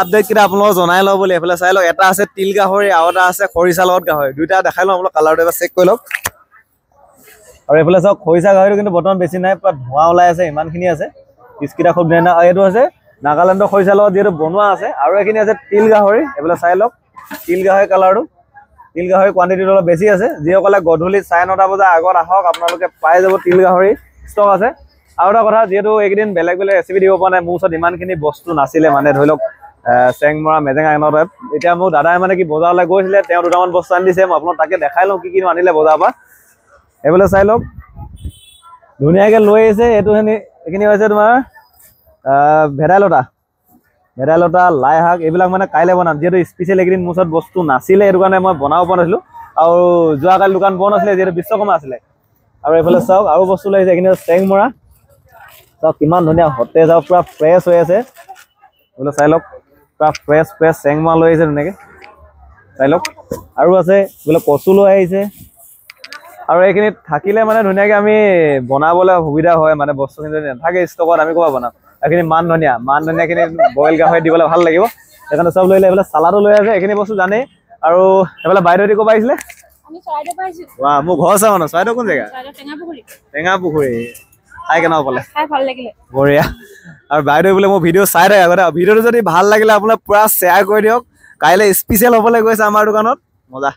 update কেইটা আপোনালোকক জনাই লওঁ বুলি এইফালে চাই লওক এটা আছে তিল গাহৰি আৰু এটা আছে খৰিচা লগত গাহৰি দুইটা দেখাই লওঁ আপোনালোক কালাৰটো এবাৰ চেক কৰি লওক আৰু এইফালে চাওক খৰিচা গাহৰিটো কিন্তু বৰ্তমান বেছি নাই পুৰা ধোঁৱা ওলাই আছে ইমানখিনি আছে পিছকেইটা খুব ধুনীয়া আৰু এইটো আছে নাগালেণ্ডৰ খৰিচা লগত যিহেতু বনোৱা আছে আৰু এইখিনি আছে তিল গাহৰি এইফালে চাই লওক তিল গাহৰি কালাৰটো তিল গাহৰি কোৱান্টিটিটো অলপ বেছি আছে যিসকলে গধূলি 9:30 বজাৰ আগত আহক আপোনালোকে পাই যাব তিল গাহৰি ষ্টক আছে আৰু এটা কথা যিহেতু এইকেইদিন বেলেগ বেলেগ ৰেচিপি দিব পৰা নাই মোৰ ওচৰত ইমানখিনি বস্তু নাছিলে মানে ধৰি লওক চেংমৰা মেজেঙা এনৰ টাইপ এতিয়া মোৰ দাদাই মানে কি বজাৰলৈ গৈছিলে তেওঁ দুটামান বস্তু আনি দিছে মই আপোনাক তাকে দেখাই লওঁ কি কি আনিলে বজাৰৰ পৰা এইফালে চাই লওক ধুনীয়াকৈ লৈ আহিছে এইখিনি হৈছে তোমাৰ ভেদাইলতা লাই শাক এইবিলাক মানে কাইলৈ বনাম যিহেতু স্পেচিয়েল এইকেইদিন মোৰ ওচৰত বস্তু নাছিলে সেইটো কাৰণে মই বনাব পৰা নাছিলোঁ আৰু যোৱাকালি দোকান বন্ধ আছিলে যিহেতু বিশ্বকৰ্মা আছিলে আৰু এইফালে চাওক আৰু বস্তু লৈ আহিছে এইখিনি চেংমৰা চাওক কিমান ধুনীয়া সতেজ আৰু পুৰা ফ্ৰেছ হৈ আছে বোলে চাই লওক পুৰা ফ্ৰেছ চেংমৰা লৈ আহিছে ধুনীয়াকৈ চাই লওক আৰু আছে বোলে কচু লৈ আহিছে আৰু এইখিনিত থাকিলে মানে ধুনীয়াকৈ আমি বনাবলৈ সুবিধা হয় মানে বস্তুখিনি যদি নাথাকে ষ্টকত আমি ক'ৰপৰা বনাম এইখিনি মান ধনিয়াখিনি বইল গাহৰি দিবলৈ ভাল লাগিব সেইকাৰণে চব লৈ এইফালে চালাডো লৈ আছে এইখিনি বস্তু জানেই আৰু এইফালে বাইদেউহঁতি ক'ৰপৰা আহিছিলে মোৰ ঘৰ চাওঁ মানে চৰাইদেউ কোন জেগা টেঙা পুখুৰী খাই কেনেকুৱা পালে বঢ়িয়া আৰু বাইদেউ বোলে মোৰ ভিডিঅ' চাই থাকে আগতে ভিডিঅ'টো যদি ভাল লাগিলে আপোনাক পুৰা শ্বেয়াৰ কৰি দিয়ক কাইলৈ স্পেচিয়েল হ'বলৈ গৈছে আমাৰ দোকানত মজা